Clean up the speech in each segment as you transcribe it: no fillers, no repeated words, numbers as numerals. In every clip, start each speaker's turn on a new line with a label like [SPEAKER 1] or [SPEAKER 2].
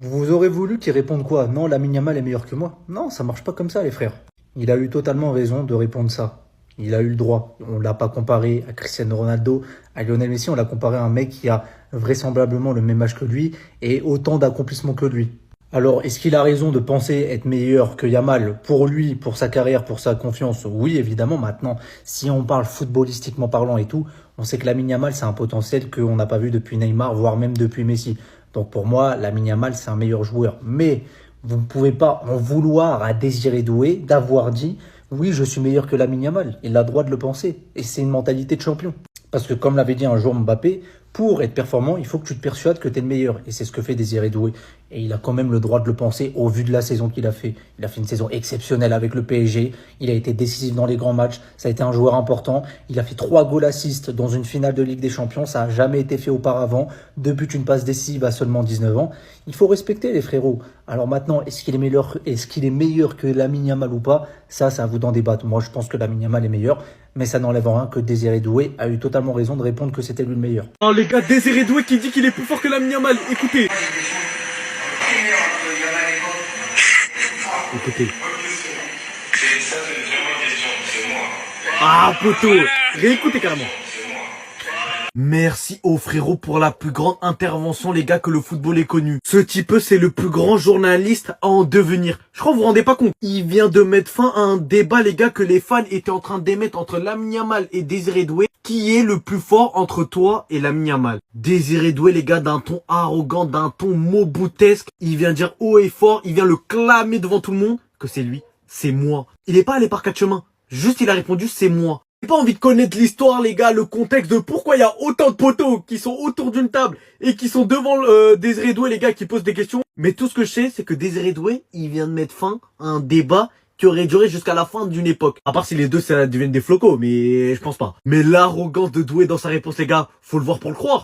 [SPEAKER 1] Vous aurez voulu qu'il réponde quoi? Non, Lamine Yamal est meilleur que moi. Non, ça marche pas comme ça, les frères. Il a eu totalement raison de répondre ça. Il a eu le droit. On l'a pas comparé à Cristiano Ronaldo, à Lionel Messi, on l'a comparé à un mec qui a vraisemblablement le même âge que lui et autant d'accomplissements que lui. Alors, est-ce qu'il a raison de penser être meilleur que Yamal pour lui, pour sa carrière, pour sa confiance? Oui, évidemment. Maintenant, si on parle footballistiquement parlant et tout, on sait que Lamine Yamal, c'est un potentiel qu'on n'a pas vu depuis Neymar, voire même depuis Messi. Donc pour moi, Lamine Yamal, c'est un meilleur joueur. Mais vous ne pouvez pas en vouloir à Désiré Doué d'avoir dit oui, je suis meilleur que Lamine Yamal. Il a le droit de le penser. Et c'est une mentalité de champion. Parce que comme l'avait dit un jour Mbappé, pour être performant, il faut que tu te persuades que tu es le meilleur. Et c'est ce que fait Désiré Doué. Et il a quand même le droit de le penser au vu de la saison qu'il a fait. Il a fait une saison exceptionnelle avec le PSG. Il a été décisif dans les grands matchs. Ça a été un joueur important. Il a fait 3 goals assists dans une finale de Ligue des Champions. Ça n'a jamais été fait auparavant. 2 buts, une passe décisive à seulement 19 ans. Il faut respecter les frérots. Alors maintenant, est-ce qu'il est meilleur que Lamine Yamal ou pas? Ça, c'est à vous d'en débattre. Moi, je pense que Lamine Yamal est meilleur. Mais ça n'enlève en rien que Désiré Doué a eu totalement raison de répondre que c'était lui le meilleur.
[SPEAKER 2] Oh les gars, Désiré Doué qui dit qu'il est plus fort que Lamine Yamal. Écoutez. Écoutez. Ah poto. Réécoutez carrément. Merci au frérot pour la plus grande intervention, les gars, que le football ait connu. Ce type, c'est le plus grand journaliste à en devenir. Je crois que vous vous rendez pas compte. Il vient de mettre fin à un débat, les gars, que les fans étaient en train d'émettre entre Lamine Yamal et Désiré Doué. Qui est le plus fort entre toi et Lamine Yamal? Désiré Doué, les gars, d'un ton arrogant, d'un ton moboutesque. Il vient dire haut et fort, il vient le clamer devant tout le monde que c'est lui, c'est moi. Il est pas allé par 4 chemins. Juste, il a répondu, c'est moi. J'ai pas envie de connaître l'histoire, les gars, le contexte de pourquoi il y a autant de poteaux qui sont autour d'une table et qui sont devant Désiré Doué, les gars, qui posent des questions. Mais tout ce que je sais, c'est que Désiré Doué, il vient de mettre fin à un débat qui aurait duré jusqu'à la fin d'une époque. À part si les deux, ça deviennent des flocos, mais je pense pas. Mais l'arrogance de Doué dans sa réponse, les gars, faut le voir pour le croire.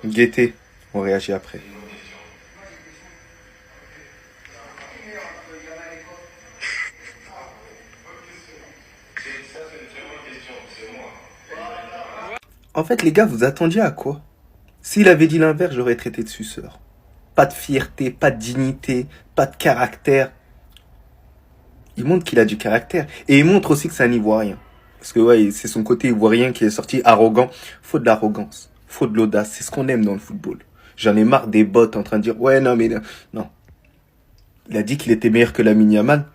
[SPEAKER 3] Gaieté, on réagit après. En fait, les gars, vous attendiez à quoi? S'il avait dit l'inverse, j'aurais traité de suceur. Pas de fierté, pas de dignité, pas de caractère. Il montre qu'il a du caractère. Et il montre aussi que c'est un Ivoirien. Parce que ouais, c'est son côté ivoirien qui est sorti arrogant. Faut de l'arrogance, faut de l'audace. C'est ce qu'on aime dans le football. J'en ai marre des bots en train de dire ouais non mais non. Non. Il a dit qu'il était meilleur que Lamine Yamal.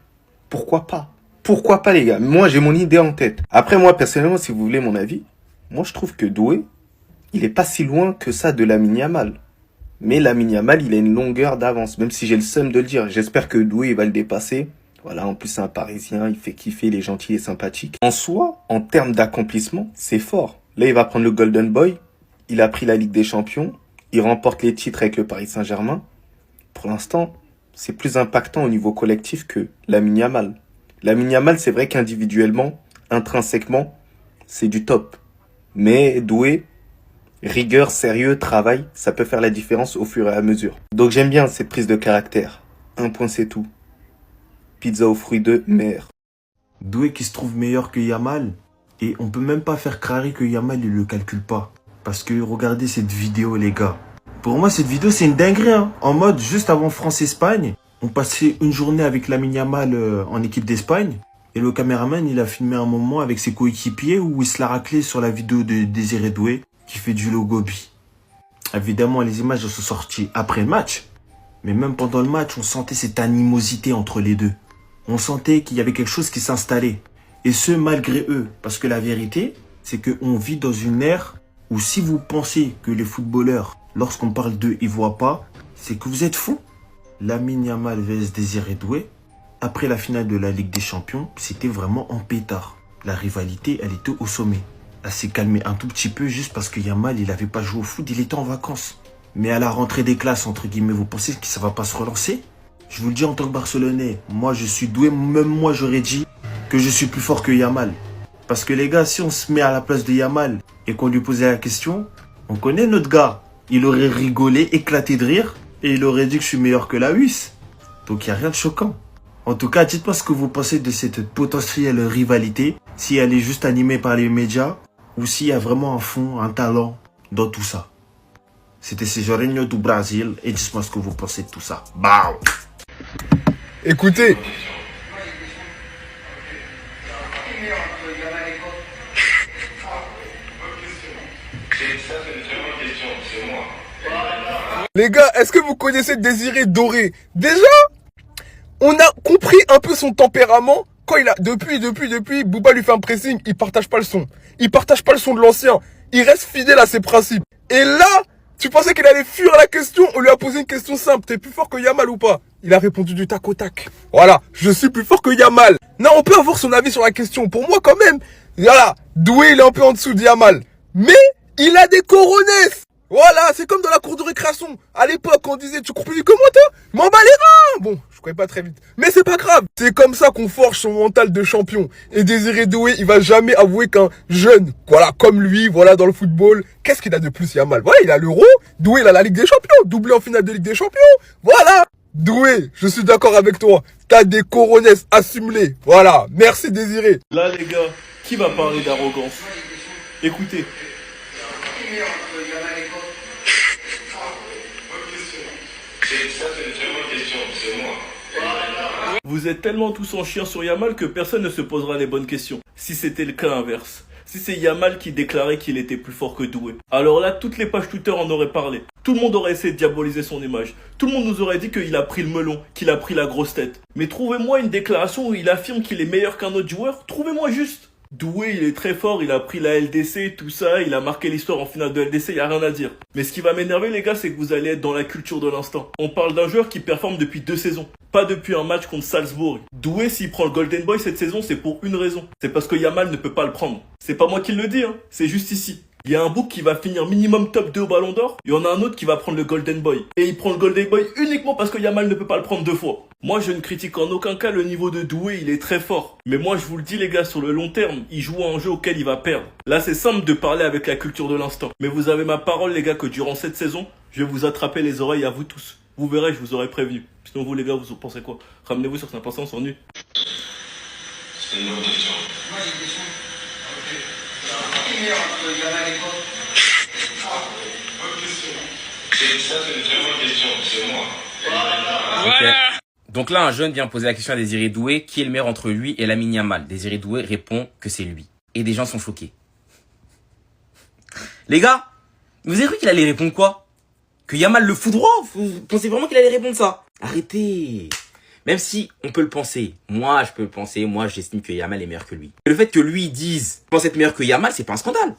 [SPEAKER 3] Pourquoi pas? Pourquoi pas les gars? Moi j'ai mon idée en tête. Après moi personnellement, si vous voulez mon avis, moi je trouve que Doué, il est pas si loin que ça de Lamine Yamal. Mais Lamine Yamal, il a une longueur d'avance, même si j'ai le seum de le dire. J'espère que Doué il va le dépasser. Voilà, en plus c'est un Parisien, il fait kiffer, il est gentil et sympathique. En soi, en termes d'accomplissement, c'est fort. Là, il va prendre le Golden Boy, il a pris la Ligue des Champions, il remporte les titres avec le Paris Saint-Germain. Pour l'instant, c'est plus impactant au niveau collectif que Lamine Yamal. Lamine Yamal, c'est vrai qu'individuellement, intrinsèquement, c'est du top. Mais Doué, rigueur, sérieux, travail, ça peut faire la différence au fur et à mesure. Donc j'aime bien cette prise de caractère. Un point, c'est tout. Pizza aux fruits de mer.
[SPEAKER 2] Doué qui se trouve meilleur que Yamal. Et on peut même pas faire crarer que Yamal, il le calcule pas. Parce que regardez cette vidéo, les gars. Pour moi, cette vidéo, c'est une dinguerie. Hein. En mode, juste avant France-Espagne, on passait une journée avec Lamine Yamal en équipe d'Espagne. Et le caméraman, il a filmé un moment avec ses coéquipiers où il se l'a raclé sur la vidéo de Désiré Doué qui fait du logobi. Évidemment, les images sont sorties après le match. Mais même pendant le match, on sentait cette animosité entre les deux. On sentait qu'il y avait quelque chose qui s'installait. Et ce, malgré eux. Parce que la vérité, c'est qu'on vit dans une ère où si vous pensez que les footballeurs, lorsqu'on parle d'eux, ils voient pas, c'est que vous êtes fous. Lamine Yamal vs Désiré Doué, après la finale de la Ligue des Champions, c'était vraiment en pétard. La rivalité, elle était au sommet. Elle s'est calmée un tout petit peu juste parce que Yamal, il n'avait pas joué au foot, il était en vacances. Mais à la rentrée des classes, entre guillemets, vous pensez que ça va pas se relancer? Je vous le dis en tant que Barcelonais, moi je suis doué, même moi j'aurais dit que je suis plus fort que Yamal. Parce que les gars, si on se met à la place de Yamal et qu'on lui posait la question, on connaît notre gars. Il aurait rigolé, éclaté de rire et il aurait dit que je suis meilleur que la Huisse. Donc il n'y a rien de choquant. En tout cas, dites-moi ce que vous pensez de cette potentielle rivalité, si elle est juste animée par les médias ou s'il y a vraiment un fond, un talent dans tout ça. C'était Cesarinho du Brésil et dites-moi ce que vous pensez de tout ça. Bah.
[SPEAKER 4] Écoutez, les gars, est-ce que vous connaissez Désiré Doué? Déjà, on a compris un peu son tempérament. Quand il a, depuis, Booba lui fait un pressing, il partage pas le son. Il partage pas le son de l'ancien. Il reste fidèle à ses principes. Et là, tu pensais qu'il allait fuir la question? On lui a posé une question simple. T'es plus fort que Yamal ou pas? Il a répondu du tac au tac. Voilà, je suis plus fort que Yamal. Non, on peut avoir son avis sur la question. Pour moi, quand même, voilà, Doué, il est un peu en dessous de Yamal. Mais, il a des coronets. Voilà, c'est comme dans la cour de récréation. À l'époque, on disait, tu cours plus vite que moi, toi? M'en bats les reins. Bon, je courais pas très vite. Mais c'est pas grave. C'est comme ça qu'on forge son mental de champion. Et Désiré Doué, il va jamais avouer qu'un jeune, voilà, comme lui, voilà, dans le football, qu'est-ce qu'il a de plus, Yamal? Voilà, il a l'Euro. Doué, il a la Ligue des Champions. Doublé en finale de Ligue des Champions. Voilà. Doué, je suis d'accord avec toi. T'as des coronets, assume-les. Voilà. Merci, Désiré.
[SPEAKER 5] Là, les gars, qui va parler d'arrogance? Écoutez. Vous êtes tellement tous en chien sur Yamal que personne ne se posera les bonnes questions. Si c'était le cas inverse. Si c'est Yamal qui déclarait qu'il était plus fort que Doué. Alors là, toutes les pages Twitter en auraient parlé. Tout le monde aurait essayé de diaboliser son image. Tout le monde nous aurait dit qu'il a pris le melon, qu'il a pris la grosse tête. Mais trouvez-moi une déclaration où il affirme qu'il est meilleur qu'un autre joueur. Trouvez-moi juste. Doué, il est très fort, il a pris la LDC, tout ça, il a marqué l'histoire en finale de LDC, y a rien à dire. Mais ce qui va m'énerver les gars, c'est que vous allez être dans la culture de l'instant. On parle d'un joueur qui performe depuis 2 saisons, pas depuis un match contre Salzbourg. Doué, s'il prend le Golden Boy cette saison, c'est pour une raison. C'est parce que Yamal ne peut pas le prendre. C'est pas moi qui le dis, hein, c'est juste ici. Il y a un bouc qui va finir minimum top 2 au Ballon d'Or, il y en a un autre qui va prendre le Golden Boy. Et il prend le Golden Boy uniquement parce que Yamal ne peut pas le prendre 2 fois. Moi, je ne critique en aucun cas le niveau de Doué, il est très fort. Mais moi, je vous le dis les gars, sur le long terme, il joue à un jeu auquel il va perdre. Là, c'est simple de parler avec la culture de l'instant. Mais vous avez ma parole les gars que durant cette saison, je vais vous attraper les oreilles à vous tous. Vous verrez, je vous aurai prévenu. Sinon vous les gars, vous en pensez quoi? Ramenez-vous sur 5%, on s'ennuie.
[SPEAKER 6] C'est une bonne question. Moi j'ai une question. Qui est meilleur entre Yamal et quoi? Bonne question. Ça c'est une très bonne question, c'est moi.
[SPEAKER 7] Voilà. Donc là, un jeune vient poser la question à Désiré Doué, qui est le meilleur entre lui et Lamine Yamal. Désiré Doué répond que c'est lui. Et des gens sont choqués. Les gars, vous avez cru qu'il allait répondre quoi? Que Yamal le fout droit? Vous pensez vraiment qu'il allait répondre ça? Arrêtez. Même si on peut le penser, moi je peux le penser, moi j'estime que Yamal est meilleur que lui. Et le fait que lui dise pense être meilleur que Yamal, c'est pas un scandale.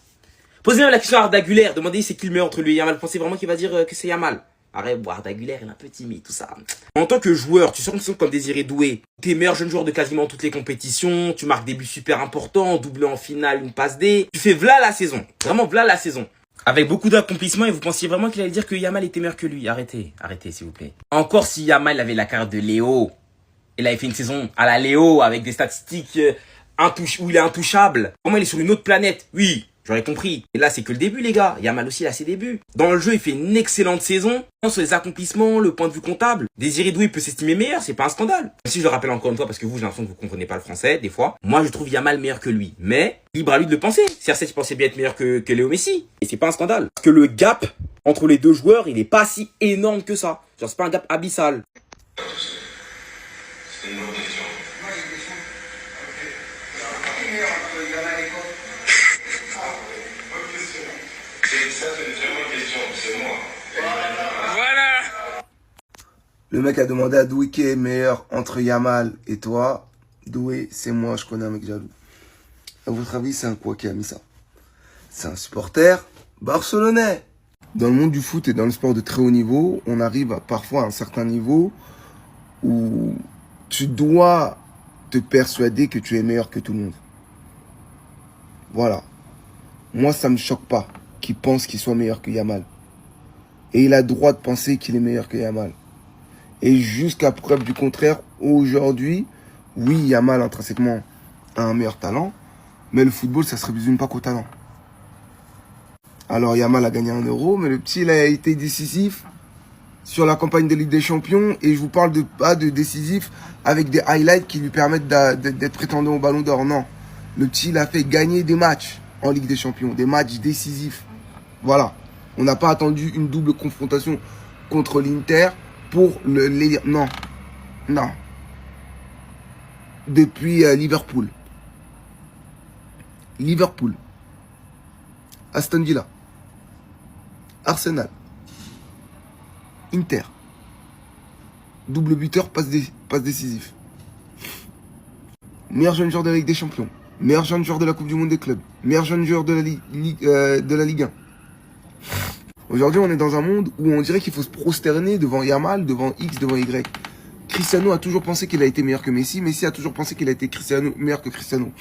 [SPEAKER 7] Posez même la question à Arda Güler, demandez c'est qui le meilleur entre lui et Yamal. Pensez vraiment qu'il va dire que c'est Yamal? Arrête, bon, Arda Güler il est un peu timide, tout ça. En tant que joueur, tu sors une saison comme Désiré Doué, t'es meilleur jeune joueur de quasiment toutes les compétitions, tu marques des buts super importants, doublé en finale, une passe D. Tu fais v'là la saison, vraiment v'là la saison. Avec beaucoup d'accomplissements et vous pensiez vraiment qu'il allait dire que Yamal était meilleur que lui. Arrêtez, arrêtez s'il vous plaît. Encore si Yamal avait la carte de Léo, il avait fait une saison à la Léo avec des statistiques où il est intouchable. Comment il est sur une autre planète? Oui, j'aurais compris. Et là c'est que le début les gars, Yamal aussi il a ses débuts. Dans le jeu il fait une excellente saison. Sur les accomplissements, le point de vue comptable, Désiré Doué peut s'estimer meilleur, c'est pas un scandale. Même si je le rappelle encore une fois parce que vous j'ai l'impression que vous comprenez pas le français des fois. Moi je trouve Yamal meilleur que lui. Mais libre à lui de le penser. CR7 pensait bien être meilleur que Léo Messi. Et c'est pas un scandale. Parce que le gap entre les deux joueurs il est pas si énorme que ça. Genre c'est pas un gap abyssal.
[SPEAKER 6] C'est une bonne question. Moi j'ai une question. Qui est meilleur entre Yamal et quoi? Bonne question. Ça c'est une très bonne question, c'est moi.
[SPEAKER 3] Le mec a demandé à Doué qui est meilleur entre Yamal et toi. Doué, c'est moi, je connais un mec jaloux. À votre avis, c'est un quoi qui a mis ça? C'est un supporter barcelonais. Dans le monde du foot et dans le sport de très haut niveau, on arrive parfois à un certain niveau où tu dois te persuader que tu es meilleur que tout le monde. Voilà. Moi, ça me choque pas qu'il pense qu'il soit meilleur que Yamal. Et il a le droit de penser qu'il est meilleur que Yamal. Et jusqu'à preuve du contraire, aujourd'hui, oui, Yamal intrinsèquement a un meilleur talent, mais le football, ça se résume pas qu'au talent. Alors Yamal a gagné 1 euro, mais le petit, il a été décisif sur la campagne de Ligue des Champions, et je vous parle pas de décisif avec des highlights qui lui permettent d'être prétendant au Ballon d'Or, non. Le petit, il a fait gagner des matchs en Ligue des Champions, des matchs décisifs. Voilà.
[SPEAKER 4] On n'a pas attendu une double confrontation contre l'Inter pour l'élire. Non. Non. Depuis Liverpool. Liverpool. Aston Villa. Arsenal. Inter. Double buteur, passe décisif. Meilleur jeune joueur de la Ligue des Champions. Meilleur jeune joueur de la Coupe du Monde des clubs. Meilleur jeune joueur de la Ligue 1. Aujourd'hui, on est dans un monde où on dirait qu'il faut se prosterner devant Yamal, devant X, devant Y. Cristiano a toujours pensé qu'il a été meilleur que Messi. Messi a toujours pensé qu'il a été meilleur que Cristiano.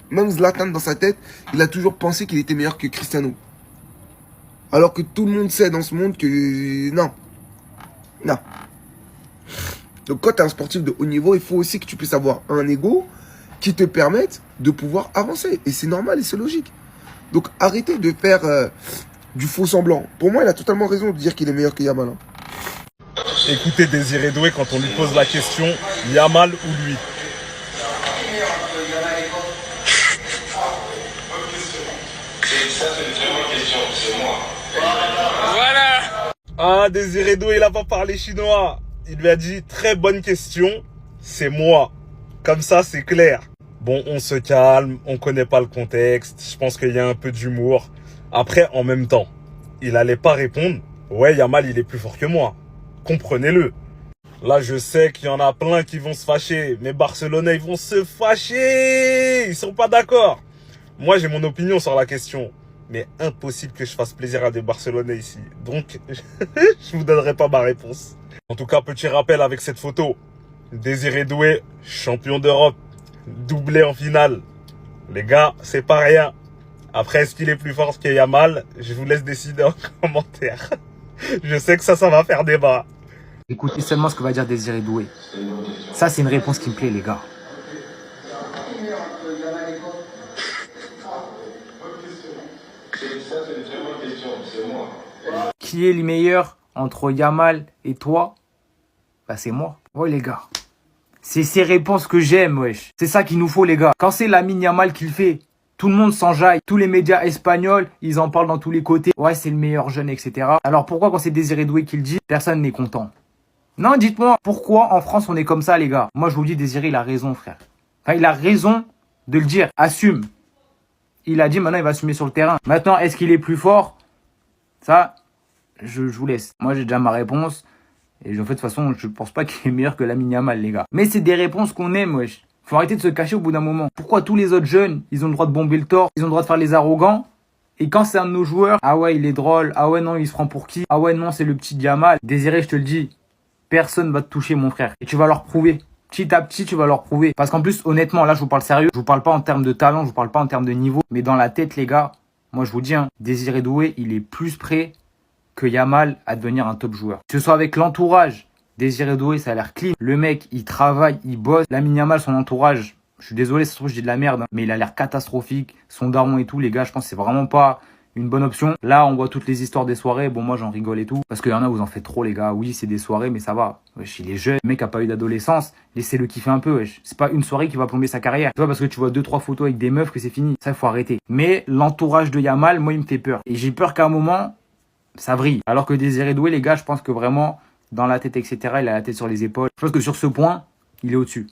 [SPEAKER 4] Même Zlatan, dans sa tête, il a toujours pensé qu'il était meilleur que Cristiano. Alors que tout le monde sait dans ce monde que... Non. Non. Donc quand tu es un sportif de haut niveau, il faut aussi que tu puisses avoir un ego qui te permette de pouvoir avancer. Et c'est normal et c'est logique. Donc arrêtez de faire du faux semblant. Pour moi, il a totalement raison de dire qu'il est meilleur que Yamal. Hein.
[SPEAKER 8] Écoutez Désiré Doué quand on lui pose la question, Yamal ou lui? Ah, Désiré Doué, il a pas parlé chinois. Il lui a dit, très bonne question, c'est moi. Comme ça, c'est clair. Bon, on se calme, on connaît pas le contexte. Je pense qu'il y a un peu d'humour. Après, en même temps, il allait pas répondre. Ouais, Yamal, il est plus fort que moi. Comprenez-le. Là, je sais qu'il y en a plein qui vont se fâcher. Mais Barcelonais, ils vont se fâcher. Ils sont pas d'accord. Moi, j'ai mon opinion sur la question. Mais impossible que je fasse plaisir à des Barcelonais ici. Donc, je vous donnerai pas ma réponse. En tout cas, petit rappel avec cette photo. Désiré Doué, champion d'Europe, doublé en finale. Les gars, c'est pas rien. Après, est-ce qu'il est plus fort que Yamal? Je vous laisse décider en commentaire. Je sais que ça va faire débat.
[SPEAKER 9] Écoutez seulement ce que va dire Désiré Doué. Ça, c'est une réponse qui me plaît, les gars. Qui est le meilleur entre Yamal et toi? Bah, c'est moi. Ouais, les gars. C'est ces réponses que j'aime, wesh. C'est ça qu'il nous faut, les gars. Quand c'est Lamine Yamal qui le fait, tout le monde s'enjaille. Tous les médias espagnols, ils en parlent dans tous les côtés. Ouais, c'est le meilleur jeune, etc. Alors pourquoi quand c'est Désiré Doué qui le dit, personne n'est content? Non, dites-moi, pourquoi en France on est comme ça, les gars? Moi, je vous dis, Désiré, il a raison, frère. Enfin, il a raison de le dire. Assume. Il a dit, maintenant, il va assumer sur le terrain. Maintenant, est-ce qu'il est plus fort? Ça, je vous laisse. Moi, j'ai déjà ma réponse. Et en fait, de toute façon, je pense pas qu'il est meilleur que Lamine Yamal, les gars. Mais c'est des réponses qu'on aime, wesh. Faut arrêter de se cacher au bout d'un moment. Pourquoi tous les autres jeunes, ils ont le droit de bomber le torse, ils ont le droit de faire les arrogants? Et quand c'est un de nos joueurs, ah ouais, il est drôle, ah ouais, non, il se prend pour qui? Ah ouais, non, c'est le petit Yamal. Désiré, je te le dis, personne va te toucher, mon frère. Et tu vas leur prouver. Petit à petit, tu vas leur prouver. Parce qu'en plus, honnêtement, là, je vous parle sérieux. Je vous parle pas en termes de talent, je vous parle pas en termes de niveau. Mais dans la tête, les gars, moi, je vous dis, hein, Désiré Doué, il est plus prêt que Yamal à devenir un top joueur. Que ce soit avec l'entourage, Désiré Doué, ça a l'air clean. Le mec, il travaille, il bosse. Lamine Yamal, son entourage, je suis désolé, ça se trouve, je dis de la merde, hein, mais il a l'air catastrophique. Son daron et tout, les gars, je pense que c'est vraiment pas une bonne option. Là, on voit toutes les histoires des soirées. Bon, moi, j'en rigole et tout. Parce qu'il y en a, vous en faites trop, les gars. Oui, c'est des soirées, mais ça va. Wesh, il est jeune. Le mec a pas eu d'adolescence. Laissez-le kiffer un peu, wesh. C'est pas une soirée qui va plomber sa carrière. Tu vois, parce que tu vois 2-3 photos avec des meufs que c'est fini. Ça, il faut arrêter. Mais l'entourage de Yamal, moi, il me fait peur. Et j'ai peur qu'à un moment, ça vrille. Alors que Désiré Doué, les gars, je pense que vraiment, dans la tête, etc., il a la tête sur les épaules. Je pense que sur ce point, il est au-dessus.